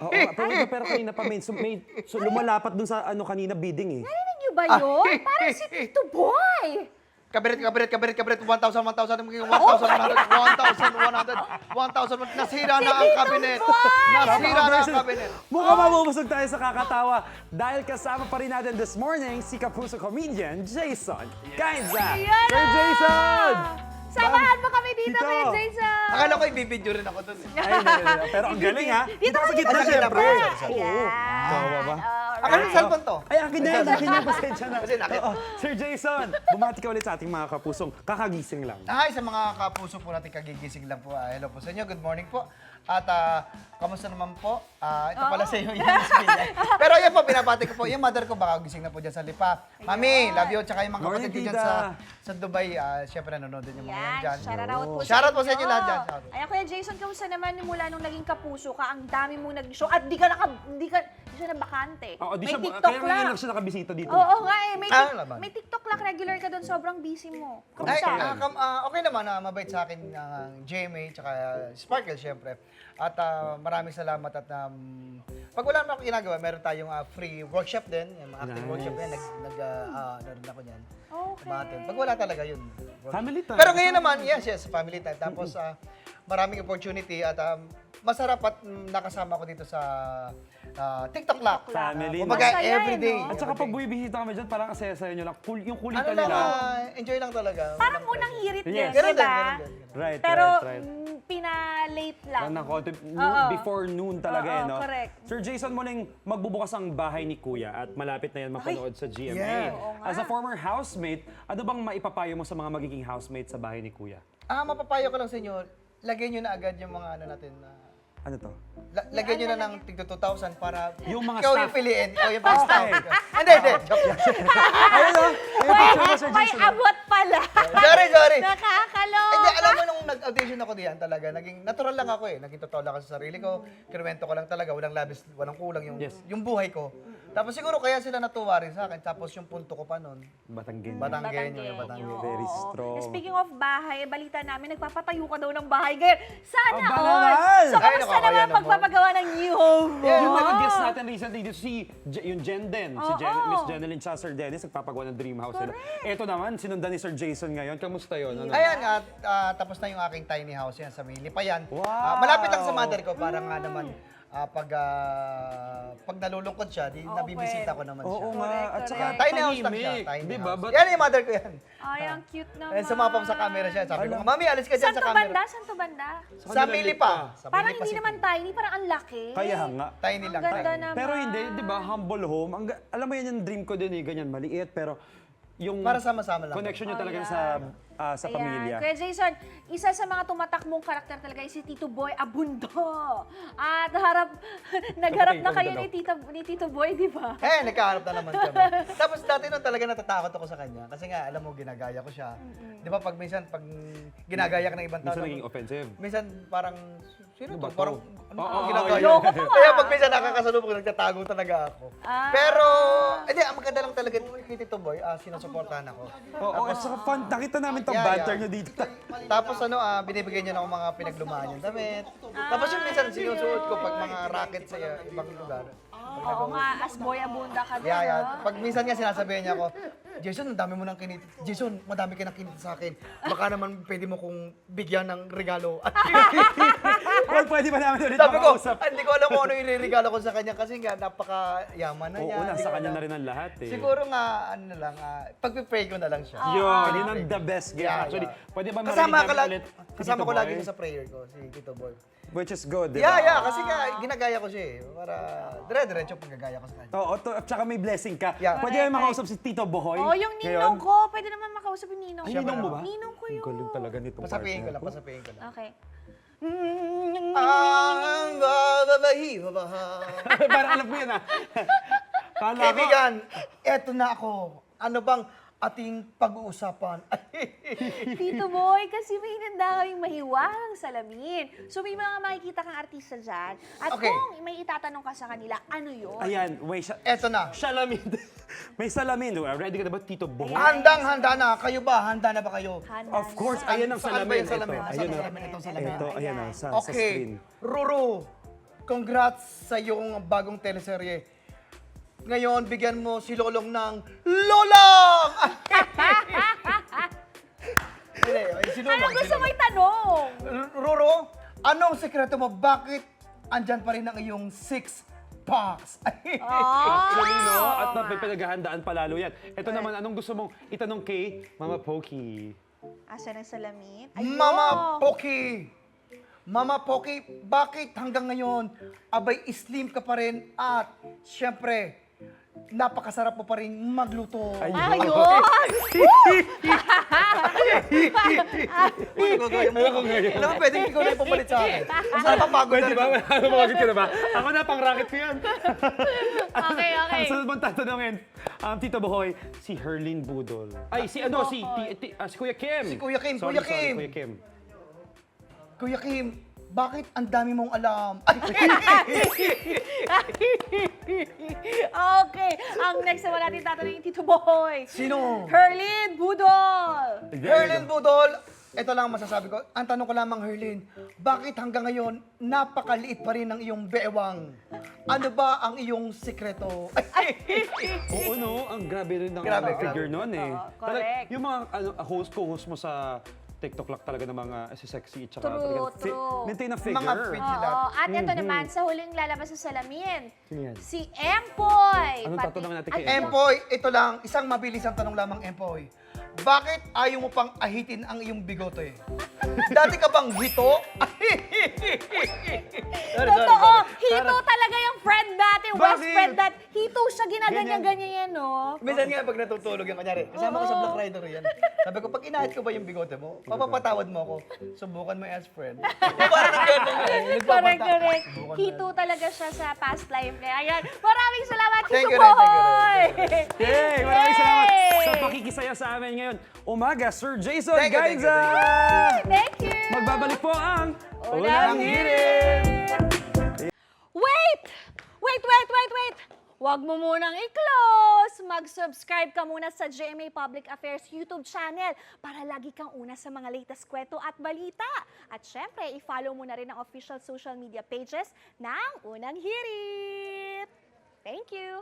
Oo, pero kanina pa so lumalapat dun sa ano kanina bidding eh. Narinig niyo ba yun? Parang si Tito Boy. Kabinet, 1,000, 1,000, 1,100, 1,100, 1,000, nasira na ang kabinet. Nasira na ang kabinet. Mukhang mabubusog tayo sa kakatawa dahil kasama pa rin natin this morning si Kapuso comedian Jason Cainza. Ayan Sir na! Jason! Samahan mo kami dito, Tito. Kuya Jason. Akala ko ibibidyo rin ako dun. Ay, hindi. Pero ang galing ha. Dito sa ka gitna dito, syempre. Ayan. Tawa ba? Akala yung cellphone to. Ay, akin na, pasensya na. Kasi nakit. Oo. Sir Jason, bumati ka ulit sa ating mga kapusong kakagising lang. Hi sa mga kapuso po natin kagigising lang po. Hello po sa inyo. Good morning po. At kamusta naman po? Ito pala sa iyo yung niya. Pero yan po, binabati ko po. Yung mother ko baka gising na po dyan sa Lipa. Mami, love you. Tsaka yung mga Morning, kapatid ko dyan tita. sa Dubai. Siyempre nanonood din yung mga yan Yan, dyan. shoutout po Shoutout po sa inyo lahat dyan. Shoutout. Ayan, Kuya Jason, kamusta naman mula nung naging kapuso ka? Ang dami mong nag-show at di siya na bakante. Oo, di May siya, TikTok kaya lang. ngayon lang siya nakabisita dito. Oo nga eh, Laban. may TikTok lang, regular ka doon, sobrang busy mo. Ay, Kamusta? okay naman, mabait sa akin ang GMA tsaka Sparkle syempre. At maraming salamat at pag wala naman ako ginagawa, meron tayong free workshop din, yung mga acting Nice. workshop din, naroon ako niyan. Okay. Pag wala talaga yun. Family time. Pero ngayon naman, yes, family time. Tapos maraming opportunity at masarap at nakasama ko dito sa TikTok Lock. Family. Kumbaga, Masaya, everyday. no? At saka pag bumibisita kami dyan, parang kasaya-saya nyo lang. Yung ano kulitan lang, nila. enjoy lang talaga. Parang unang hirit din, Yes. di Ganun din, ba? ganun din. Right, Pero right. pina-late lang. Ng konti, Oo. before noon talaga Oo, eh, no? correct. Sir Jason, muling magbubukas ang bahay ni Kuya at malapit na yan mapanood sa GMA. Yeah. Oo nga. As a former housemate, ano bang maipapayo mo sa mga magiging housemate sa bahay ni Kuya? Mapapayo ko lang sa inyo, lagyan nyo na agad yung mga ano natin na Ano to? lagyan nyo na ng tigto 2,000 para Yung mga ikaw staff. yung piliin. Ikaw yung pang staff. Okay. Hindi, hindi. Joke lang. Ayun o! Ayun picture mo, Sir May Jason. abot pala. Sorry. Nakakaloka. Hindi, alam mo nung nag-audition ako diyan talaga, naging natural lang ako eh. Naging totoo lang ako sa sarili ko. Kinuwento ko lang talaga, walang labis, walang kulang yung Yes. yung buhay ko. Tapos siguro kaya sila natuwa rin sa akin. Tapos yung punto ko pa noon, Batanggen. Batanggenyo yung Batanggenyo. Very Oo. strong. Speaking of bahay, balita namin, nagpapatayo ka daw ng bahay ngayon. Sana Aba all! naman! So, Ay, kamusta nakakaya naman naman. pagpapagawa ng new home mo? Yung nag-guest natin recently dito, yung Jen Den. Si Oo. Miss Jeneline sa Sir Dennis, nagpapagawa ng dream house nila. Ito naman, sinundan ni Sir Jason ngayon. Kamusta yun? Ano? Ayan, tapos na yung aking tiny house yan sa may Lipayan. Wow! Malapit lang sa mother ko, para nga naman pag nalulungkot siya, nabibisita ko naman siya. Oo nga. At saka Correct. Tiny house lang siya, tahimik. tiny Di ba? house. But- Yan yung mother ko yan. Ay, ang cute naman. Eh, sumapap sa camera siya. Sabi ko, Mami, alis ka dyan Saan sa to camera. banda? Saan to banda? Sa Milipa. Sa Parang Milipa hindi City. naman tiny, parang ang laki. Kaya nga. Tiny lang. Ang ganda tiny. naman. Pero hindi, di ba, humble home. Alam mo yan yung dream ko din eh, ganyan, maliit. Pero yung Para sama-sama lang. connection nyo talaga Ayan. sa Ayan. pamilya. Kuya Jason, isa sa mga tumatak mong karakter talaga ay si Tito Boy Abundo. At nagharap na kayo ni Tito Boy, di ba? Nagkaharap na naman kami. Tapos dati nun talaga natatakot ako sa kanya. Kasi nga, alam mo, ginagaya ko siya. Di ba, pag ginagaya ka ng ibang tao. Minsan naging offensive. Minsan parang, sino Ano to? ba to? Parang, ano Oo, to? oo, Ginagaya. loko to, Kaya ah. pag minsan nakakasalubong, nagtatago talaga ako. Pero, hindi, ang maganda lang talaga kay Tito Boy, sinusuportahan ako. Oo, at saka fun. Nakita namin tong Yeah, banter yeah. nyo dito. Tapos binibigyan niya ng mga pinaglumaan yung damit. Tapos yung minsan sinusuot ko pag mga racket sa ibang lugar. Oo nga, as Boy Abunda ka din. Yeah. Pag minsan nga sinasabihan niya ako, Jason, ang dami mo nang kinit. Jason, madami ka nang kinit sa akin. Baka naman pwede mo kong bigyan ng regalo. At Well, pwede ba namin ulit sabi ko, makausap? hindi ko alam kung ano yung regalo ko sa kanya kasi nga napaka-yaman na niya. Oo, Hindi nasa ko kanya alam. na rin ang lahat eh. Siguro nga, ano na lang, pagpipray ko na lang siya. Yun ang the best gift Yeah, actually. yeah. Pwede ba Kasama marinig ko namin lagi, ulit si kasama Tito ko lagi Boy? siya sa prayer ko, si Tito Boy. Which is good, di ba? Yeah, kasi nga, ginagaya ko siya eh. Para dire-diretso paggagaya ko sa kanya. Oo, at saka may blessing ka. Yeah. Pwede namin makausap si Tito Boy. Oo, yung ninong ko. Pwede naman makausap yung ninong Ay, ko. ninong mo ba? Ninong ko yun. Ang galing talaga nitong Pasapihin ko partner lang, pasapihin ko lang. Okay. Ang babahi, babaha. Parang alam ko yan ah. Kala ko. Kaibigan, eto na ako. Ano bang ating pag-uusapan? Tito Boy, kasi may hinanda kaming mahiwagang salamin. So may mga makikita kang artista dyan. At Okay. kung may itatanong ka sa kanila, ano yun? Ayan, wait. Eto na. Salamin. May salamin. Ready ka na ba, Tito Boy? Handang-handa na. Kayo ba? Handa na ba kayo? Handa Of course, na. ayan ang Saan ba salamin. yung salamin? Ito, Saan ayan ang na. salamin? Itong salamin. Ito, ayan na, sa Okay. screen. Ruru. congrats sa iyong bagong teleserye. Ngayon, bigyan mo si Lolong ng Lolong! Hindi, si Lolong, Ano si gusto mo Lolong. itanong? Roro, anong sekreto mo? Bakit andyan pa rin ang iyong six packs? Actually, no? At pinaghahandaan pa lalo yan. Ito naman, anong gusto mong itanong kay Mama Pokey? Asa ng salamin? Mama Poki! Mama Poki, bakit hanggang ngayon, abay slim ka pa rin at syempre, napakasarap mo pa rin magluto. Ayun! Uy, gagawin mo. Alam mo, pwede ikaw na yung pumalit sa akin. Mas napapagod na Pwede rin. ba? Ano mga ka na ba? Ako na, pang-racket ko yan. Okay, okay. Ang sunod mong tatanungin, Tito Boy, si Herlin Budol. Ay, si Kuya Kim. Si Kuya Kim, Sorry, Kuya sorry, Kim. Kuya Kim. Kuya Kim, bakit ang dami mong alam? Okay, ang next naman natin tatanungin Tito Boy. Sino? Herlin Budol! Herlin Budol, ito lang ang masasabi ko. Ang tanong ko lamang, Herlin, bakit hanggang ngayon napakaliit pa rin ng iyong bewang? Ano ba ang iyong sikreto? Oo, no? Ang grabe rin ng Grabe, figure grabe. nun eh. Oo, correct. Yung mga co-host mo sa TikTok lang talaga ng mga sexy tsaka True, talagang true. maintain na figure. Mga fit sila. Oo, at ito naman, sa huling lalabas sa salamin, Sino yan? si Empoy! Anong tatanungin natin kay Ay, Empoy, ito lang, isang mabilisang tanong lamang, Empoy. Bakit ayaw mo pang ahitin ang iyong bigote? Dati ka bang hito? Totoo, hito talaga yung friend natin, West Bakit? friend that hito siya, ginaganyan-ganyan yan, no? Minsan nga pag natutulog yung kanyari, kasama ko sa Black Rider yan. Sabi ko, pag inahit ko ba yung bigote mo, papapatawad mo ako. Subukan mo as friend. Parang ganun eh. Correct, correct. Subukan mo Hito talaga siya sa past life niya. Ayan, maraming salamat, Thank Tito you, thank you, Boy! Yay! Maraming salamat Yay! sa pakikisaya sa amin ngayon. Umaga, Sir Jason Thank you, thank you, Gainza! Thank you! Magbabalik po ang Unang Hirit! Wait! Wait! Huwag mo munang i-close! Mag-subscribe ka muna sa GMA Public Affairs YouTube channel para lagi kang una sa mga latest kwento at balita. At syempre, i-follow mo na rin ang official social media pages ng Unang Hirit! Thank you!